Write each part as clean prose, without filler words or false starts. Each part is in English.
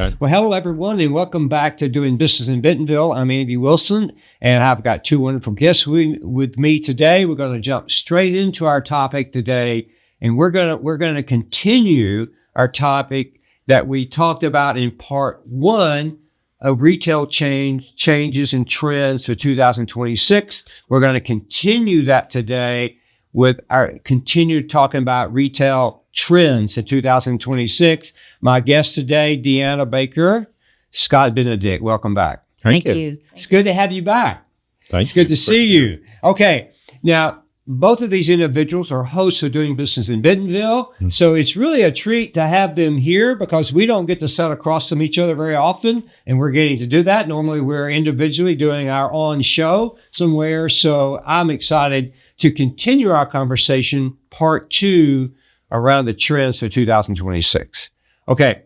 Okay. Well, hello, everyone, and welcome back to Doing Business in Bentonville. I'm Andy Wilson, and I've got two wonderful guests with me today. We're going to jump straight into our topic today, and we're going to continue our topic that we talked about in part one of retail changes and trends for 2026. We're going to continue that today with our continue talking about retail trends in 2026. My guest today, Deanna Baker, Scott Benedict. Welcome back. Thank you. It's good to have you back. Thanks. It's good to see you. Okay. Now, both of these individuals are hosts of Doing Business in Bentonville. Mm-hmm. So it's really a treat to have them here because we don't get to sit across from each other very often, and we're getting to do that. Normally, we're individually doing our own show somewhere. So I'm excited to continue our conversation, part two, around the trends for 2026. Okay.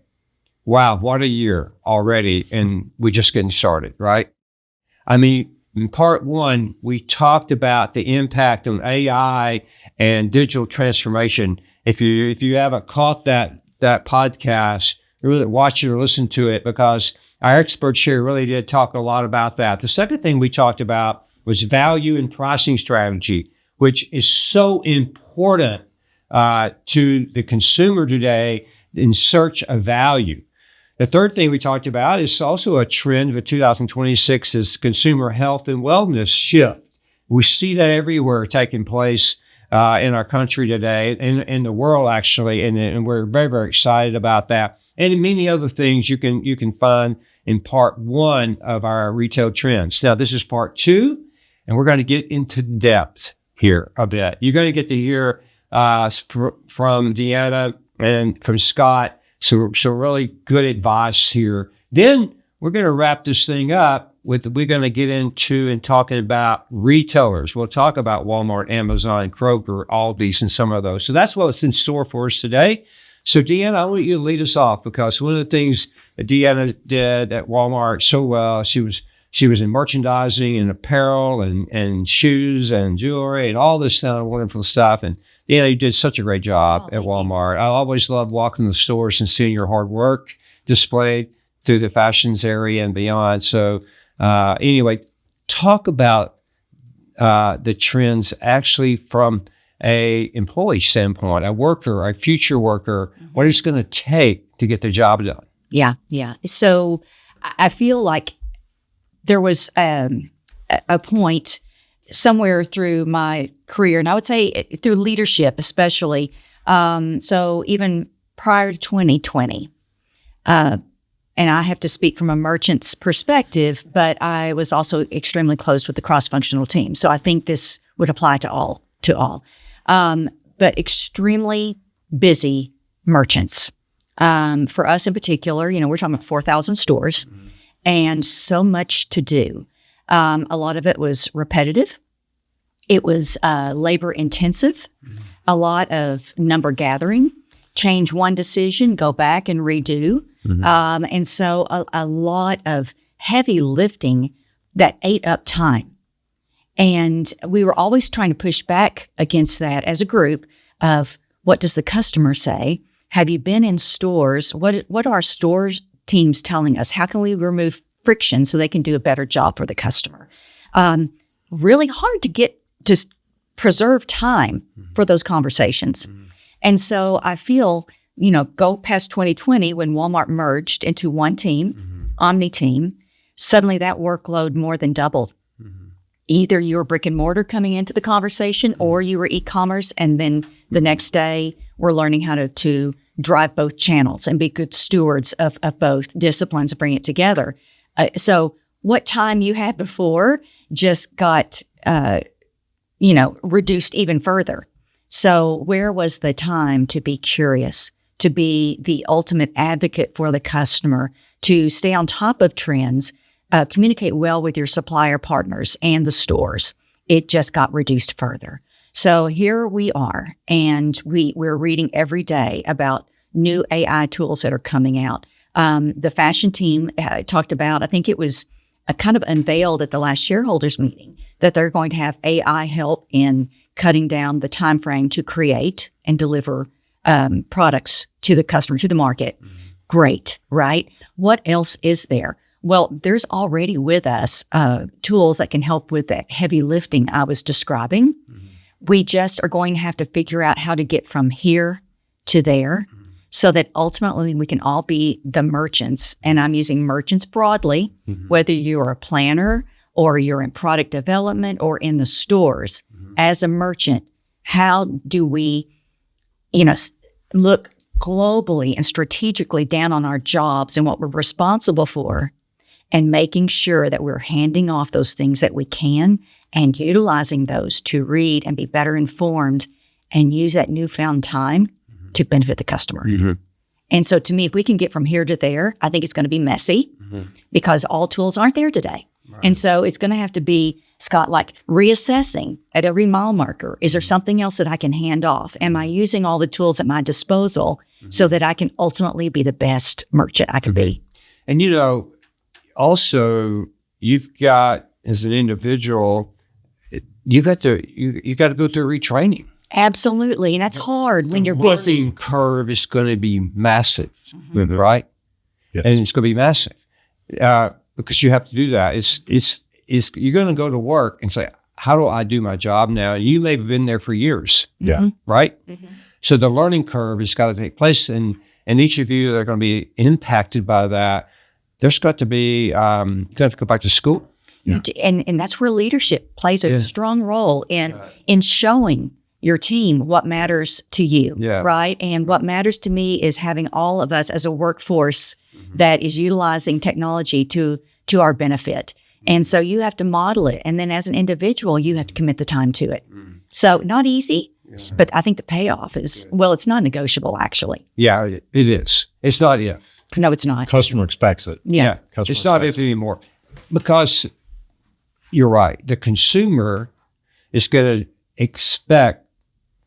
Wow. What a year already. And we're just getting started, right? I mean, in part one, we talked about the impact on AI and digital transformation. If you haven't caught that podcast, really watch it or listen to it because our experts here really did talk a lot about that. The second thing we talked about was value and pricing strategy, which is so important to the consumer today in search of value. The third thing we talked about is also a trend of 2026 is consumer health and wellness shift. We see that everywhere taking place in our country today, in the world actually, and we're very, very excited about that. And many other things you can find in part one of our retail trends. Now, this is part two, and we're going to get into depth here a bit. You're going to get to hear from Deanna and from Scott. So really good advice here. Then we're going to wrap this thing up we're going to get into and talking about retailers. We'll talk about Walmart, Amazon, Kroger, Aldi's, and some of those. So that's what's in store for us today. So Deanna, I want you to lead us off because one of the things that Deanna did at Walmart so well, she was in merchandising and apparel and shoes and jewelry and all this kind of wonderful stuff. And Deanna, you did such a great job at Walmart. I always love walking the stores and seeing your hard work displayed through the fashions area and beyond. So anyway, talk about the trends actually from a employee standpoint, a worker, a future worker, what it's going to take to get the job done. Yeah. So I feel like there was a point somewhere through my career, and I would say through leadership especially, so even prior to 2020, and I have to speak from a merchant's perspective, but I was also extremely close with the cross-functional team. So I think this would apply to all. But extremely busy merchants. For us in particular, we're talking about 4,000 stores and so much to do. A lot of it was repetitive. It was labor intensive, a lot of number gathering, change one decision, go back and redo. And so a lot of heavy lifting that ate up time. And we were always trying to push back against that as a group of what does the customer say? Have you been in stores? What are our stores teams telling us? How can we remove friction so they can do a better job for the customer? Really hard to get to preserve time for those conversations. And so I feel, go past 2020 when Walmart merged into one team, omni team, suddenly that workload more than doubled. Either you were brick and mortar coming into the conversation or you were e-commerce. And then the next day we're learning how to drive both channels and be good stewards of both disciplines and bring it together. So what time you had before just got, reduced even further. So where was the time to be curious, to be the ultimate advocate for the customer, to stay on top of trends, communicate well with your supplier partners and the stores? It just got reduced further. So here we are, and we're reading every day about new AI tools that are coming out. The fashion team talked about, I think it was kind of unveiled at the last shareholders meeting, that they're going to have AI help in cutting down the time frame to create and deliver products to the customer, to the market. Great, right? What else is there? Well, there's already with us tools that can help with that heavy lifting I was describing. We just are going to have to figure out how to get from here to there so that ultimately we can all be the merchants. And I'm using merchants broadly, whether you're a planner or you're in product development or in the stores. As a merchant, how do we, look globally and strategically down on our jobs and what we're responsible for, and making sure that we're handing off those things that we can and utilizing those to read and be better informed and use that newfound time to benefit the customer. And so to me, if we can get from here to there, I think it's going to be messy because all tools aren't there today. And so it's going to have to be, Scott, like reassessing at every mile marker. Is there something else that I can hand off? Am I using all the tools at my disposal so that I can ultimately be the best merchant I can be? And, also you've got, as an individual, you got to go through retraining. Absolutely. And that's hard when you're busy. The learning curve is going to be massive, right? Yes. And it's going to be massive. Because you have to do that. It's you're going to go to work and say, how do I do my job now? You may have been there for years. Yeah. Right? So the learning curve has got to take place. And each of you that are going to be impacted by that, there's got to be, you have to go back to school. Yeah. And that's where leadership plays a strong role in showing your team what matters to you, right? And what matters to me is having all of us as a workforce that is utilizing technology to our benefit. And so you have to model it. And then as an individual, you have to commit the time to it. So not easy, but I think the payoff is, well, it's not negotiable, actually. Yeah, it is. It's not if. No, it's not. Customer expects it. Yeah. It's not if anymore. Because you're right. The consumer is going to expect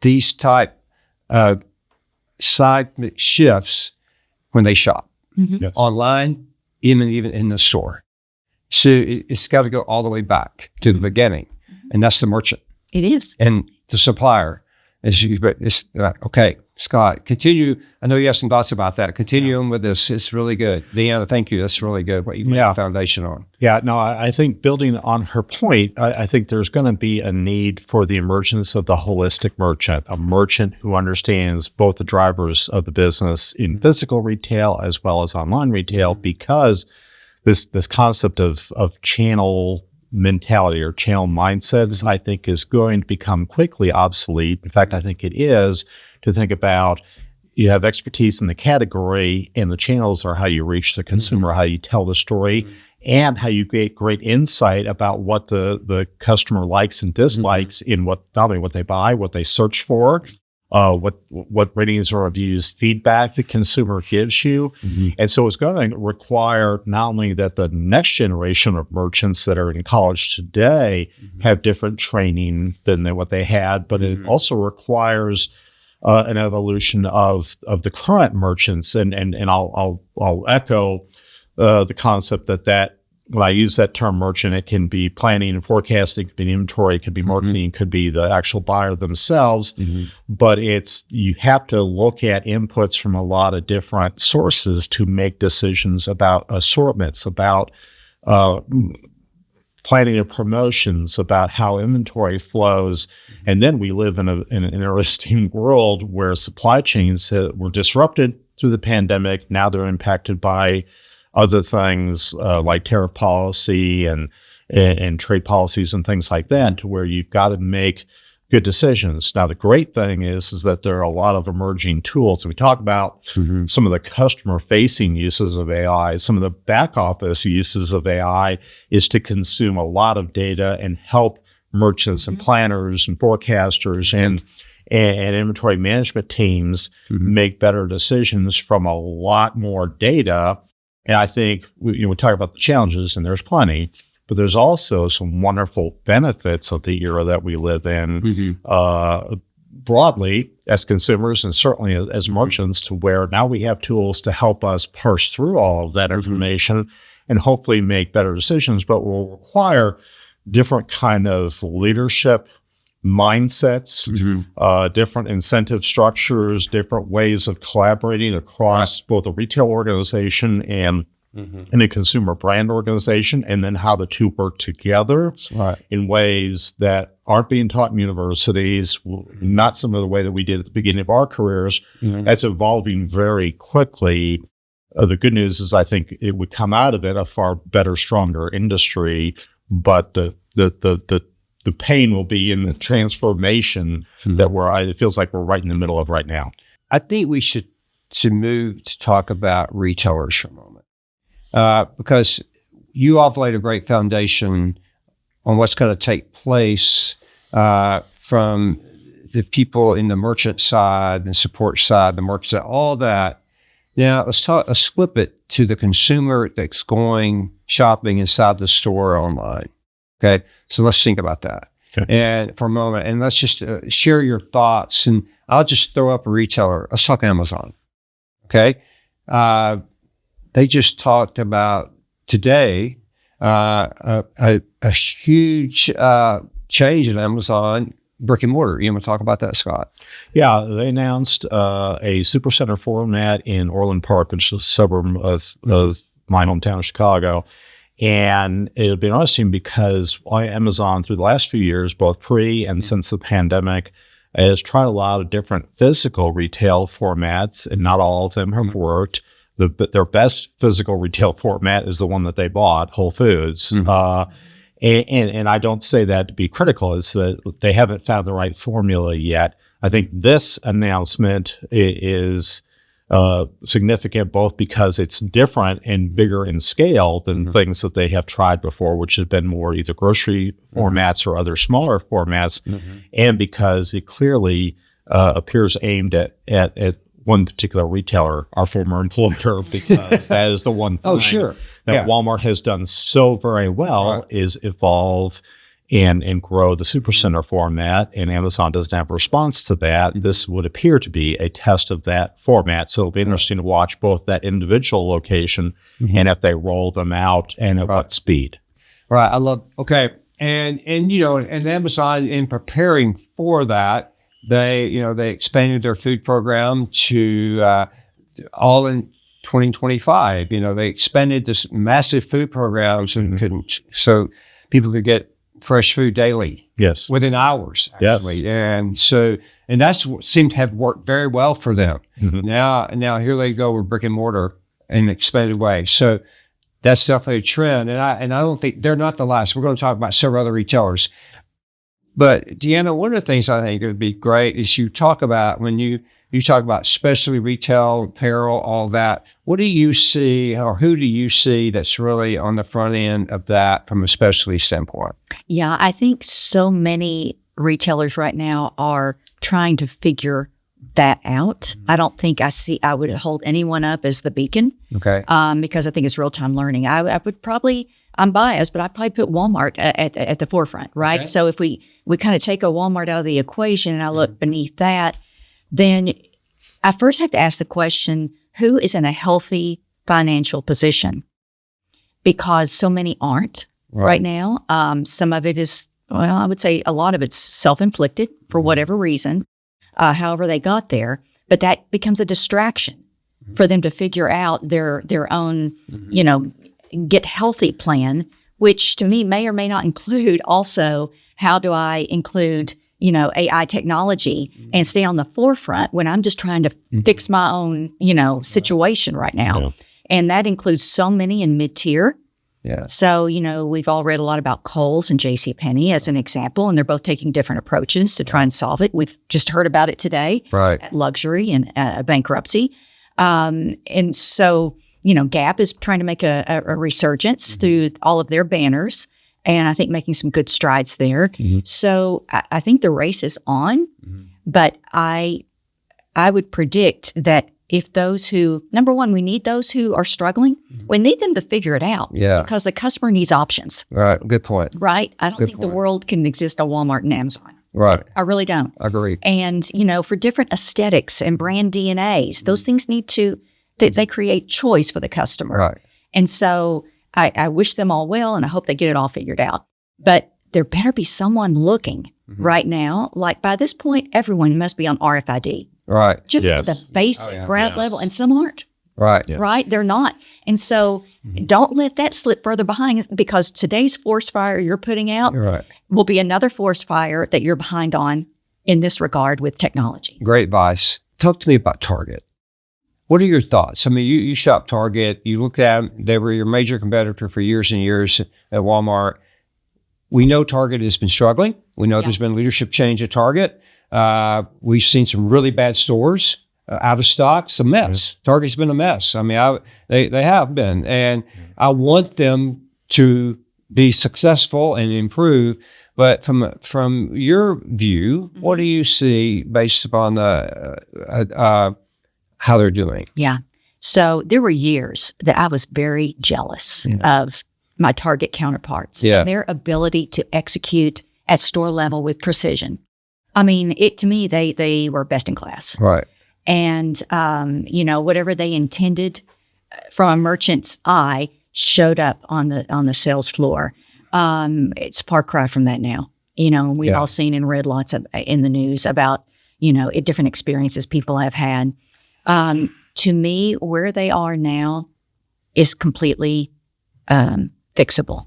these type of seismic shifts when they shop. Yes. Online, even in the store. So it's got to go all the way back to the beginning. And that's the merchant. It is. And the supplier. Okay, Scott, continue. I know you have some thoughts about that. Continue on with this. It's really good. Deanna, thank you. That's really good what you made the foundation on. Yeah, no, I think building on her point, I think there's going to be a need for the emergence of the holistic merchant, a merchant who understands both the drivers of the business in physical retail as well as online retail, because this concept of channel mentality or channel mindsets, I think, is going to become quickly obsolete. In fact, I think it is, to think about you have expertise in the category, and the channels are how you reach the consumer, how you tell the story, and how you get great insight about what the customer likes and dislikes in not only what they buy, what they search for, what ratings or reviews, feedback the consumer gives you. And so it's going to require not only that the next generation of merchants that are in college today have different training than what they had, but it also requires an evolution of the current merchants. And I'll echo the concept that when I use that term merchant, it can be planning and forecasting, it could be inventory, it could be marketing, it could be the actual buyer themselves. But you have to look at inputs from a lot of different sources to make decisions about assortments, about planning of promotions, about how inventory flows. And then we live in an interesting world where supply chains were disrupted through the pandemic. Now they're impacted by other things like tariff policy and trade policies and things like that, to where you've got to make good decisions. Now, the great thing is that there are a lot of emerging tools. We talk about some of the customer-facing uses of AI. Some of the back-office uses of AI is to consume a lot of data and help merchants and planners and forecasters and inventory management teams make better decisions from a lot more data. And I think we talk about the challenges, and there's plenty, but there's also some wonderful benefits of the era that we live in broadly as consumers and certainly as merchants, to where now we have tools to help us parse through all of that information and hopefully make better decisions, but will require different kind of leadership, mindsets, different incentive structures, different ways of collaborating across both a retail organization and a consumer brand organization, and then how the two work together in ways that aren't being taught in universities, not some of the way that we did at the beginning of our careers. That's evolving very quickly. The good news is I think it would come out of it a far better, stronger industry, but the pain will be in the transformation that it feels like we're right in the middle of right now. I think we should move to talk about retailers for a moment, because you all have laid a great foundation on what's going to take place from the people in the merchant side and support side, the market side, all that. Now let's flip it to the consumer that's going shopping inside the store online. Okay, so let's think about that and for a moment, and let's just share your thoughts. And I'll just throw up a retailer. Let's talk Amazon. Okay, they just talked about today a huge change in Amazon brick and mortar. You want to talk about that, Scott? Yeah, they announced a supercenter format in Orland Park, which is a suburb of my hometown of Chicago. And it would be interesting because Amazon, through the last few years, both pre and since the pandemic, has tried a lot of different physical retail formats, and not all of them have worked. Their best physical retail format is the one that they bought, Whole Foods. And I don't say that to be critical. It's that they haven't found the right formula yet. I think this announcement is significant both because it's different and bigger in scale than things that they have tried before, which have been more either grocery formats or other smaller formats, and because it clearly appears aimed at one particular retailer, our former employer, because that is the one thing that Walmart has done so very well is evolve and grow the supercenter format, and Amazon doesn't have a response to that. This would appear to be a test of that format. So it'll be interesting to watch both that individual location and if they roll them out and at what speed. Right. And Amazon, in preparing for that, they expanded their food program to all in 2025. They expanded this massive food program so people could get fresh food daily. Yes. Within hours, actually. Yes. And that's what seemed to have worked very well for them. Now here they go with brick and mortar in an expanded way. So that's definitely a trend. And I don't think they're not the last. We're going to talk about several other retailers. But Deanna, one of the things I think would be great is you talk about when you talk about specialty retail, apparel, all that. What do you see, or who do you see that's really on the front end of that from a specialty standpoint? Yeah, I think so many retailers right now are trying to figure that out. I don't think I would hold anyone up as the beacon. Okay. Because I think it's real-time learning. I would probably, I'm biased, but I'd probably put Walmart at the forefront, right? Okay. So if we kind of take a Walmart out of the equation and I look beneath that, then I first have to ask the question, who is in a healthy financial position? Because so many aren't right now. Some of it is, I would say a lot of it's self-inflicted for whatever reason, however they got there. But that becomes a distraction for them to figure out their own, get healthy plan, which to me may or may not include also how do I include AI technology and stay on the forefront when I'm just trying to fix my own, situation right now. Yeah. And that includes so many in mid-tier. Yeah. So, we've all read a lot about Kohl's and JCPenney as an example, and they're both taking different approaches to try and solve it. We've just heard about it today. Right. Luxury and bankruptcy. And so, Gap is trying to make a resurgence through all of their banners. And I think making some good strides there. So I think the race is on, but I would predict that if those who, number one, we need those who are struggling, we need them to figure it out. Yeah. Because the customer needs options. Right. Good point. Right. I don't think the world can exist on Walmart and Amazon. Right. I really don't. I agree. And, for different aesthetics and brand DNAs, those things need to, they create choice for the customer. Right. And so I wish them all well, and I hope they get it all figured out. But there better be someone looking right now. Like by this point, everyone must be on RFID. Right. Just Yes. the basic ground Yes. level, and some aren't. Right. Yeah. Right? They're not. And so don't let that slip further behind, because today's forest fire you're putting out You're right. will be another forest fire that you're behind on in this regard with technology. Great advice. Talk to me about Target. What are your thoughts? I mean, you shop Target. You looked at them. They were your major competitor for years and years at Walmart. We know Target has been struggling. We know there's been leadership change at Target. We've seen some really bad stores out of stock. It's a mess. Target's been a mess. I mean, they have been. And I want them to be successful and improve. But from your view, what do you see based upon how they're doing? Yeah. So there were years that I was very jealous of my Target counterparts and their ability to execute at store level with precision. I mean, to me, they were best in class. Right. And, whatever they intended from a merchant's eye showed up on the sales floor. It's a far cry from that now. We've all seen and read lots in the news about, different experiences people have had. To me, where they are now is completely fixable.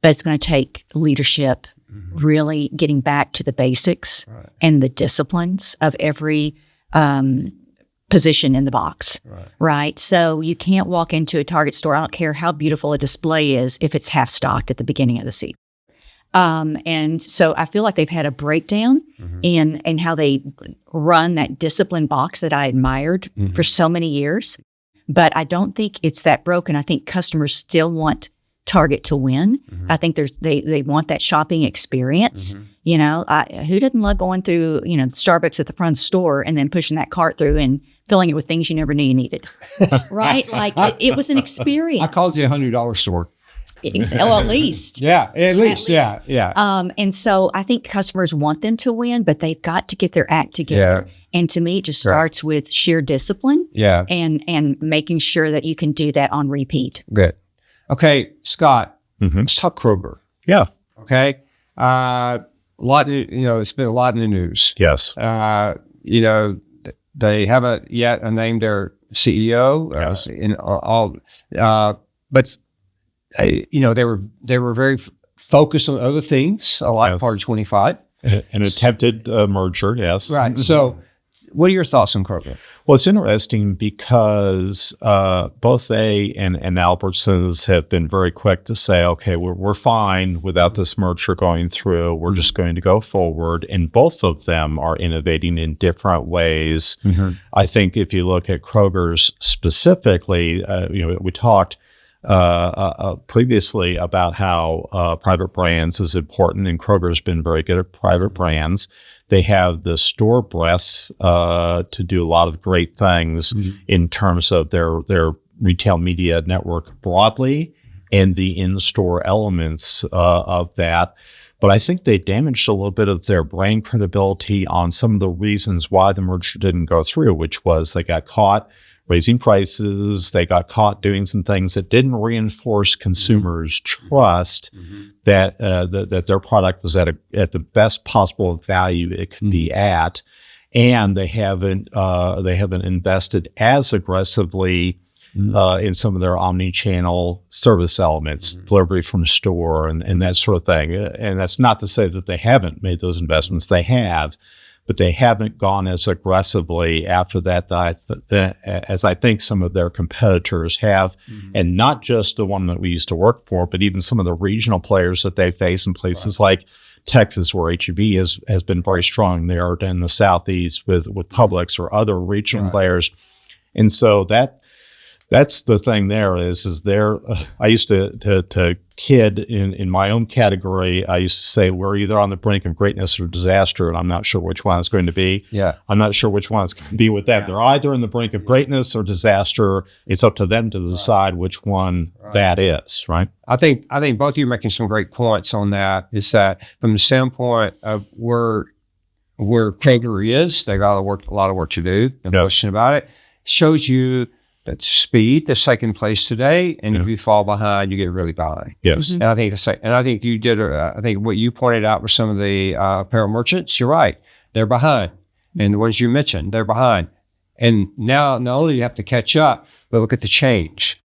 But it's going to take leadership, really getting back to the basics and the disciplines of every position in the box, right? So you can't walk into a Target store, I don't care how beautiful a display is, if it's half stocked at the beginning of the season. And so I feel like they've had a breakdown in how they run that disciplined box that I admired for so many years. But I don't think it's that broken. I think customers still want Target to win. I think they want that shopping experience. Who doesn't love going through, Starbucks at the front store and then pushing that cart through and filling it with things you never knew you needed, right? Like it was an experience. I called you $100 store. Well, at least. Yeah, at least. Yeah. And so I think customers want them to win, but they've got to get their act together. And to me, it just starts with sheer discipline. Yeah. And making sure that you can do that on repeat. Good. Okay, Scott, let's talk Kroger. Yeah. Okay. It's been a lot in the news. Yes. They haven't yet named their CEO. Yes. But they were very focused on other things. A lot part of 25. An attempted merger. Yes. Right. So, what are your thoughts on Kroger? Well, it's interesting because both they and Albertsons have been very quick to say, okay, we're fine without this merger going through. We're just going to go forward. And both of them are innovating in different ways. I think if you look at Kroger's specifically, we talked previously about how private brands is important, and Kroger's been very good at private brands. They have the store breadth to do a lot of great things in terms of their retail media network broadly and the in-store elements of that. But I think they damaged a little bit of their brand credibility on some of the reasons why the merger didn't go through, which was they got caught raising prices. They got caught doing some things that didn't reinforce consumers' trust that their product was at the best possible value it could be at, and they haven't invested as aggressively in some of their omnichannel service elements, delivery from store and that sort of thing. And that's not to say that they haven't made those investments; they have. But they haven't gone as aggressively after that as I think some of their competitors have. And not just the one that we used to work for, but even some of the regional players that they face in places like Texas, where H-E-B has been very strong there, in the Southeast with Publix or other regional players. And so that's the thing there is there. I used to kid in my own category. I used to say we're either on the brink of greatness or disaster, and I'm not sure which one it's going to be. Yeah, I'm not sure which one it's going to be with them. Yeah. They're either in the brink of greatness or disaster. It's up to them to decide which one that is. Right. I think both of you are making some great points on that. Is that from the standpoint of where Kroger is, they got a lot of work to do. No question about it. Shows you that speed that's taking place today, and if you fall behind, you get really behind. Yes. And I think I think you did. I think what you pointed out with some of the apparel merchants, you're right. They're behind, and the ones you mentioned, they're behind. And now, not only do you have to catch up, but look at the change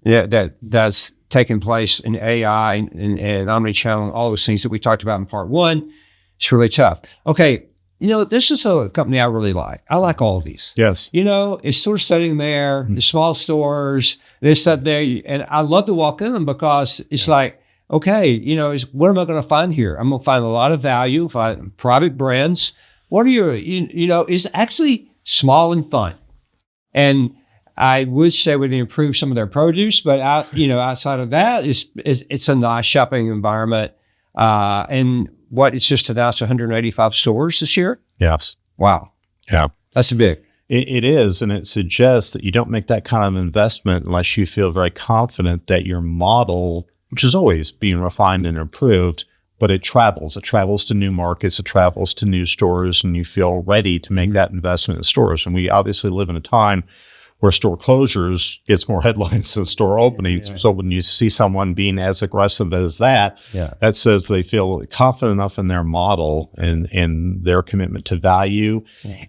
that's taking place in AI and omnichannel and all those things that we talked about in part one. It's really tough. Okay. This is a company I really like. I like Aldi's. Yes. It's sort of sitting there, the small stores, they sit there, and I love to walk in them because it's like, okay, what am I going to find here? I'm going to find a lot of value, find private brands. What are your, it's actually small and fun. And I would say we improve some of their produce, but outside of that, it's a nice shopping environment. And it's just announced 185 stores this year? Yes. Wow. Yeah. That's big. It is, and it suggests that you don't make that kind of investment unless you feel very confident that your model, which is always being refined and improved, but it travels. It travels to new markets. It travels to new stores, and you feel ready to make that investment in stores. And we obviously live in a time where store closures gets more headlines than store openings. So when you see someone being as aggressive as that, that says they feel confident enough in their model and their commitment to value.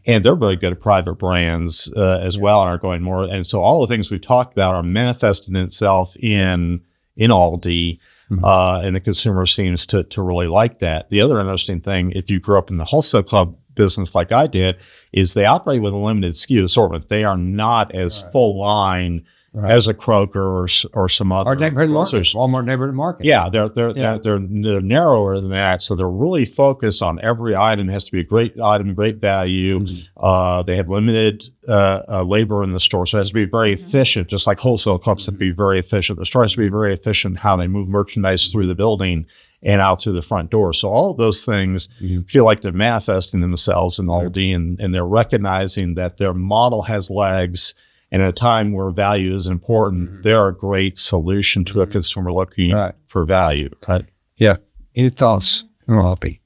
And they're very good at private brands as well, and are going more. And so all the things we've talked about are manifesting itself in Aldi. And the consumer seems to really like that. The other interesting thing, if you grew up in the wholesale club business like I did, is they operate with a limited SKU assortment. They are not as full line as a Kroger or some other. Or neighborhood markets, Walmart neighborhood market. Yeah, they're narrower than that. So they're really focused on every item. It has to be a great item, great value. They have limited labor in the store, so it has to be very efficient, just like wholesale clubs have to be very efficient. The store has to be very efficient in how they move merchandise through the building and out through the front door. So all of those things feel like they're manifesting themselves in Aldi, and they're recognizing that their model has legs. And at a time where value is important, they're a great solution to a consumer looking for value. Right? Yeah. Any thoughts, Robbie?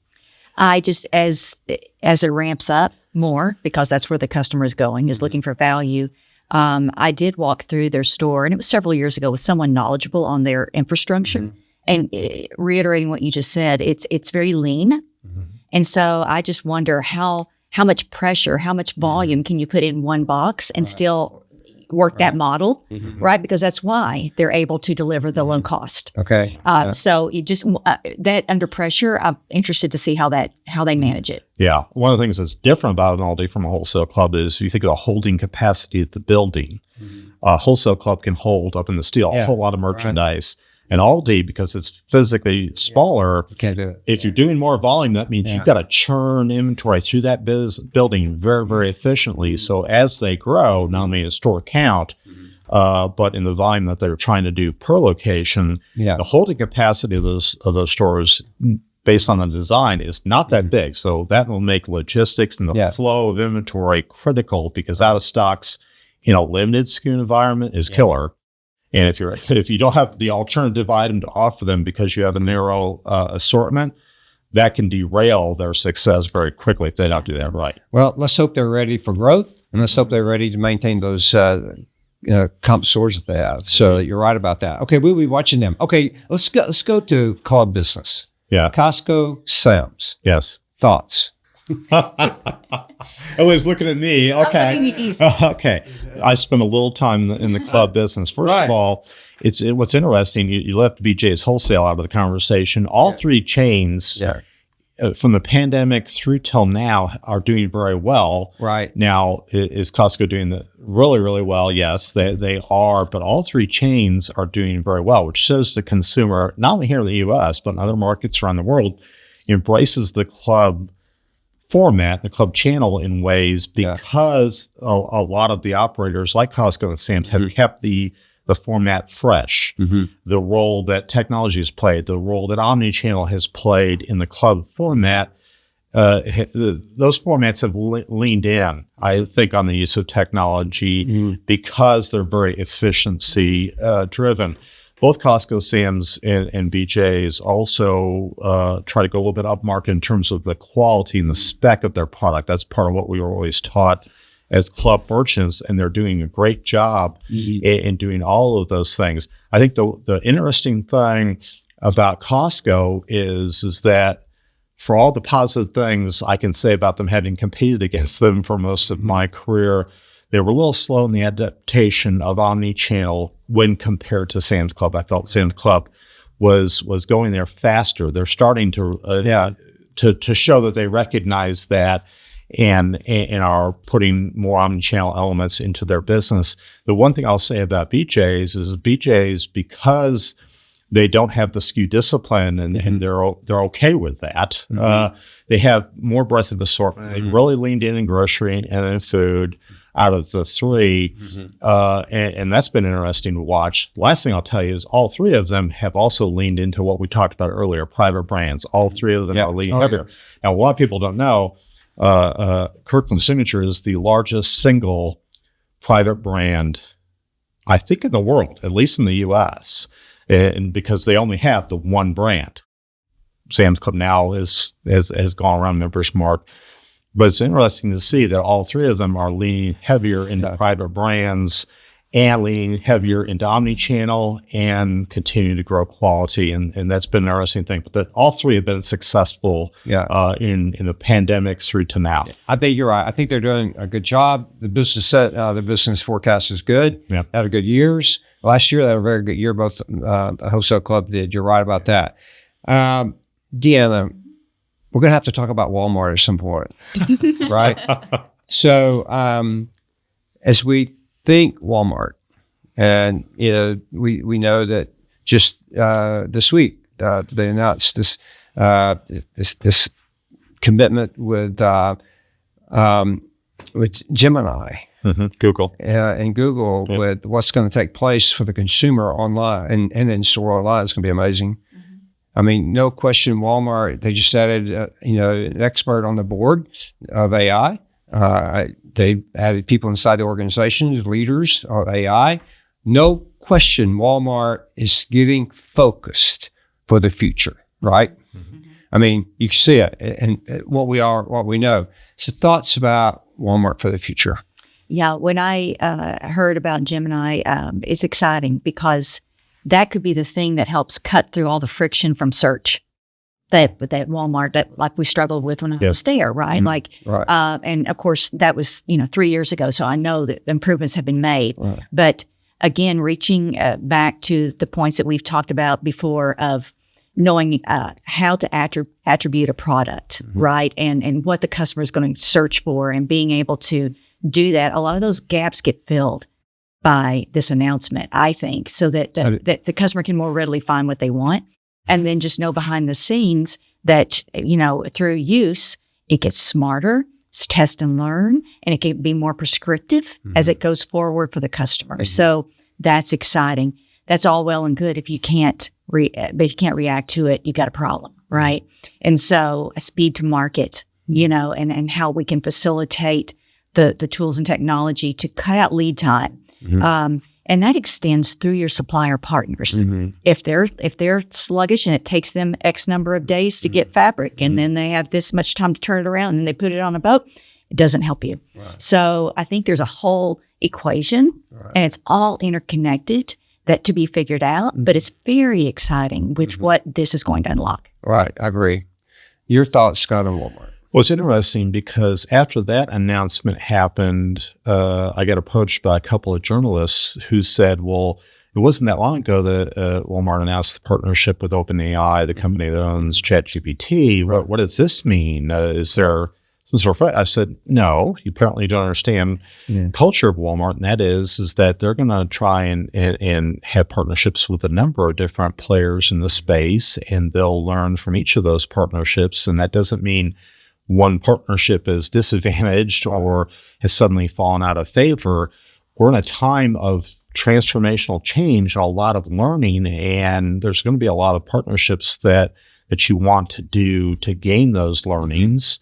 I just, as it ramps up more, because that's where the customer is going, is looking for value. I did walk through their store, and it was several years ago, with someone knowledgeable on their infrastructure. And reiterating what you just said, it's very lean. And so I just wonder how much pressure, how much volume can you put in one box and still work that model, right? Because that's why they're able to deliver the low cost. Okay. So you just that under pressure, I'm interested to see how they manage it. Yeah. One of the things that's different about an Aldi from a wholesale club is you think of the holding capacity of the building. A wholesale club can hold up in the steel a whole lot of merchandise. And Aldi, because it's physically smaller, you can't do it. If you're doing more volume, that means you've got to churn inventory through that building very, very efficiently. So as they grow, not only in store count, but in the volume that they're trying to do per location, the holding capacity of those stores, based on the design, is not that big. So that will make logistics and the flow of inventory critical, because out of stocks in a limited SKU environment is killer. And if you don't have the alternative item to offer them because you have a narrow assortment, that can derail their success very quickly if they don't do that right. Well, let's hope they're ready for growth, and let's hope they're ready to maintain those comp stores that they have. So you're right about that. Okay, we'll be watching them. Okay, let's go to club business. Yeah, Costco, Sam's. Yes. Thoughts? Always looking at me. Okay. Okay. I spent a little time in the club business. First of all, what's interesting, you left BJ's Wholesale out of the conversation. All three chains from the pandemic through till now are doing very well. Right. Now, is Costco doing really, really well? Yes, they are. But all three chains are doing very well, which shows the consumer, not only here in the U.S., but in other markets around the world, embraces the club format, the club channel, in ways because a lot of the operators like Costco and Sam's have kept the format fresh. The role that technology has played, the role that omnichannel has played in the club format, those formats have leaned in, I think, on the use of technology because they're very efficiency driven. Both Costco, Sam's, and BJ's also try to go a little bit upmarket in terms of the quality and the spec of their product. That's part of what we were always taught as club merchants, and they're doing a great job in doing all of those things. I think the interesting thing about Costco is that for all the positive things I can say about them, having competed against them for most of my career, they were a little slow in the adaptation of omnichannel when compared to Sam's Club. I felt Sam's Club was going there faster. They're starting to show that they recognize that and are putting more omnichannel elements into their business. The one thing I'll say about BJ's is BJ's, because they don't have the SKU discipline and they're okay with that. They have more breadth of assortment. They really leaned in grocery and in food out of the three. And that's been interesting to watch. The last thing I'll tell you is all three of them have also leaned into what we talked about earlier, private brands. All three of them are leaning heavier. Now, a lot of people don't know, Kirkland Signature is the largest single private brand, I think, in the world, at least in the U.S., and because they only have the one brand. Sam's Club now has gone around Members Mark. But it's interesting to see that all three of them are leaning heavier into private brands and leaning heavier into omnichannel and continuing to grow quality. And that's been an interesting thing. But all three have been successful in the pandemic through to now. I think you're right. I think they're doing a good job. The business forecast is good. Had a good years. Last year, they had a very good year. Both the wholesale club did. You're right about that. Deanna, we're going to have to talk about Walmart at some point, right? So as we think Walmart, and we know that just this week they announced this commitment with Gemini, Google, and Google with what's going to take place for the consumer online and in store online. It's going to be amazing. I mean, no question, Walmart, they just added, an expert on the board of AI. They added people inside the organizations, leaders of AI. No question, Walmart is getting focused for the future, right? I mean, you can see it and what we know. So thoughts about Walmart for the future? Yeah, when I heard about Gemini, it's exciting because that could be the thing that helps cut through all the friction from search that Walmart, that like we struggled with when I was there, right? And of course that was, 3 years ago. So I know that improvements have been made, but again, reaching back to the points that we've talked about before of knowing how to attribute a product, right? And what the customer is going to search for and being able to do that. A lot of those gaps get filled by this announcement, I think, so that the customer can more readily find what they want. And then just know behind the scenes that, through use, it gets smarter, it's test and learn, and it can be more prescriptive as it goes forward for the customer. So that's exciting. That's all well and good. If you can't react to it, you got a problem, right? And so a speed to market, and how we can facilitate the tools and technology to cut out lead time. And that extends through your supplier partners. If they're sluggish and it takes them X number of days to get fabric, and then they have this much time to turn it around and they put it on a boat, it doesn't help you. So I think there's a whole equation and it's all interconnected that to be figured out, but it's very exciting with what this is going to unlock. Right. I agree. Your thoughts, Scott, on Walmart? Well, it's interesting because after that announcement happened, I got approached by a couple of journalists who said, well, it wasn't that long ago that Walmart announced the partnership with OpenAI, the company that owns ChatGPT. What does this mean? Is there some sort of... I said, no, you apparently don't understand culture of Walmart, and that is that they're going to try and have partnerships with a number of different players in the space, and they'll learn from each of those partnerships, and that doesn't mean one partnership is disadvantaged or has suddenly fallen out of favor. We're in a time of transformational change, a lot of learning, and there's going to be a lot of partnerships that you want to do to gain those learnings.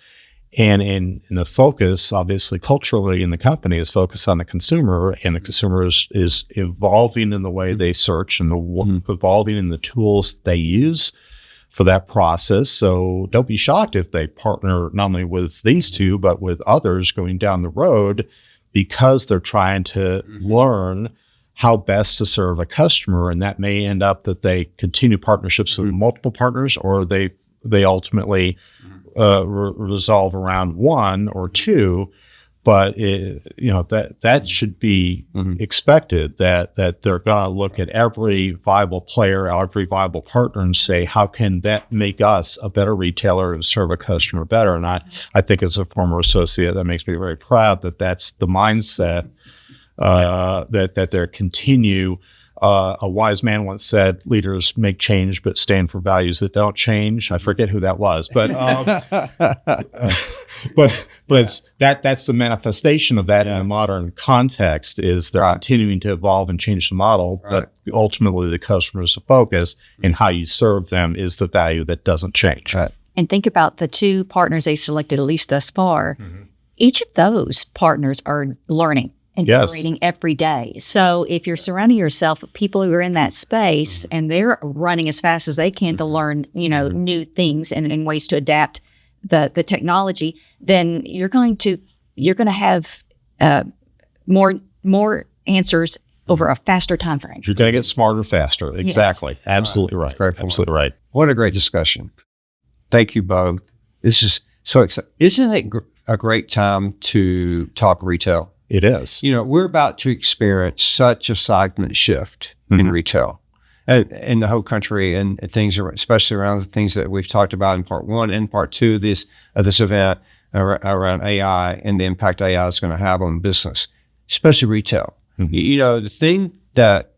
And the focus, obviously, culturally in the company is focused on the consumer, and the consumer is evolving in the way they search and evolving in the tools they use for that process. So don't be shocked if they partner not only with these two, but with others going down the road because they're trying to learn how best to serve a customer. And that may end up that they continue partnerships with multiple partners, or they ultimately resolve around one or two. But that should be expected, that they're going to look at every viable player, every viable partner, and say, how can that make us a better retailer and serve a customer better? And I think as a former associate, that makes me very proud that that's the mindset that they continue. A wise man once said, leaders make change, but stand for values that don't change. I forget who that was, but it's that's the manifestation of that in a modern context, is they're continuing to evolve and change the model, but ultimately the customer is the focus, and how you serve them is the value that doesn't change. Right. And think about the 2 partners they selected, at least thus far. Each of those partners are learning and iterating every day. So if you're surrounding yourself with people who are in that space and they're running as fast as they can to learn, new things and ways to adapt the technology, then you're going to have more answers over a faster time frame. You're going to get smarter faster. Exactly. Yes. Absolutely right. Absolutely right. What a great discussion. Thank you both. This is so exciting. Isn't it a great time to talk retail? It is. We're about to experience such a seismic shift in retail in the whole country, and things, especially around the things that we've talked about in part 1 and part 2 of this event around AI and the impact AI is going to have on business, especially retail. The thing that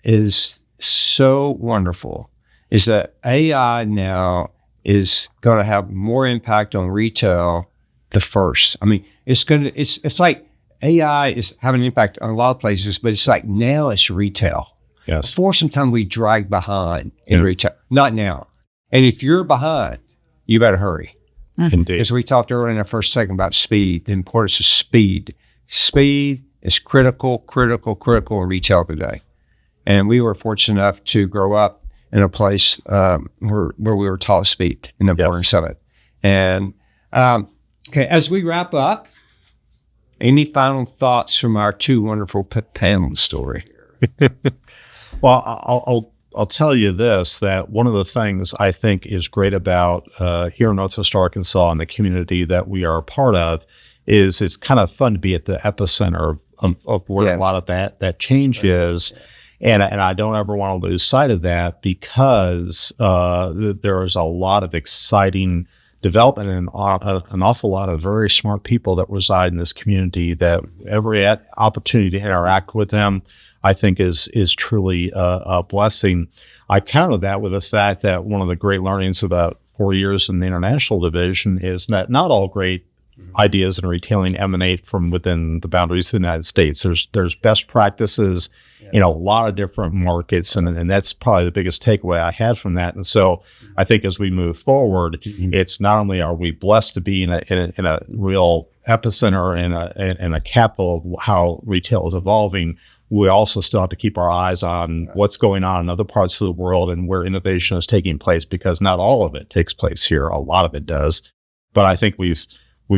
is so wonderful is that AI now is going to have more impact on retail the first. I mean, it's like AI is having an impact on a lot of places, but it's like now it's retail. Yes. Before, sometimes we drag behind in retail. Not now. And if you're behind, you better hurry. Indeed. As we talked earlier in our first segment about speed, the importance of speed. Speed is critical in retail today. And we were fortunate enough to grow up in a place where we were taught speed in the importance of it. And okay, as we wrap up, any final thoughts from our 2 wonderful panel story? Well, I'll tell you this, that one of the things I think is great about here in Northwest Arkansas and the community that we are a part of is it's kind of fun to be at the epicenter of where a lot of that change is. And I don't ever want to lose sight of that, because there is a lot of exciting development and an awful lot of very smart people that reside in this community, that every opportunity to interact with them, I think is truly a blessing. I counter that with the fact that one of the great learnings about 4 years in the international division is that not all great ideas in retailing emanate from within the boundaries of the United States. There's best practices in a lot of different markets, and that's probably the biggest takeaway I had from that. And so I think as we move forward, it's not only are we blessed to be in a real epicenter and a capital of how retail is evolving, we also still have to keep our eyes on what's going on in other parts of the world and where innovation is taking place, because not all of it takes place here. A lot of it does. But I think we've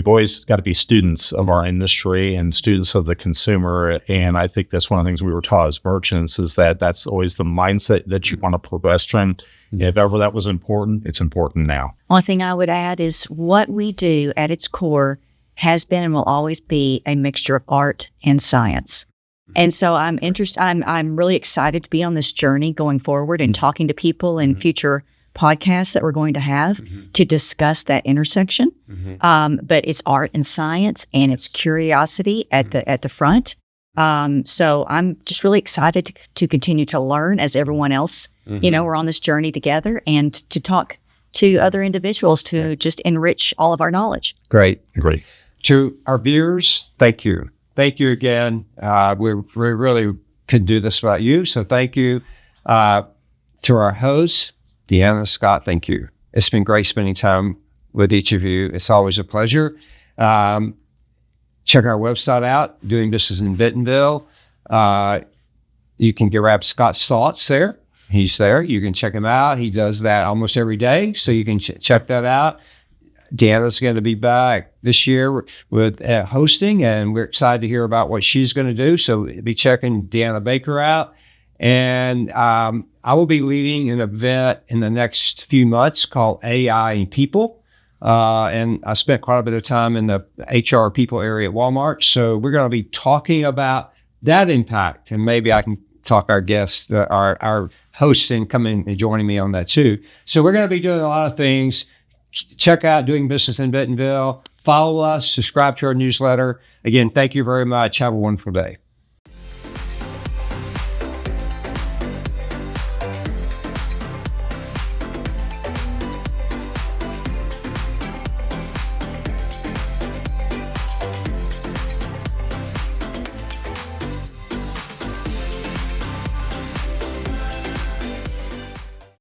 always got to be students of our industry and students of the consumer. And I think that's one of the things we were taught as merchants, is that that's always the mindset that you want to progress in. If ever that was important, it's important now. One thing I would add is what we do at its core has been and will always be a mixture of art and science. And so I'm really excited to be on this journey going forward and talking to people in future podcasts that we're going to have to discuss that intersection. But it's art and science, and it's curiosity at the front. So I'm just really excited to continue to learn as everyone else. We're on this journey together, and to talk to other individuals to just enrich all of our knowledge. Great. To our viewers, thank you. Thank you again. We really could do this without you, so thank you. To our hosts, Deanna, Scott, thank you. It's been great spending time with each of you. It's always a pleasure. Check our website out, Doing Business in Bentonville. You can grab Scott's thoughts there. He's there. You can check him out. He does that almost every day, so you can check that out. Deanna's going to be back this year with hosting, and we're excited to hear about what she's going to do. So be checking Deanna Baker out. And I will be leading an event in the next few months called AI and People. And I spent quite a bit of time in the HR people area at Walmart. So we're going to be talking about that impact. And maybe I can talk our guests, our hosts, and come in and joining me on that too. So we're going to be doing a lot of things. Check out Doing Business in Bentonville. Follow us, subscribe to our newsletter. Again, thank you very much. Have a wonderful day.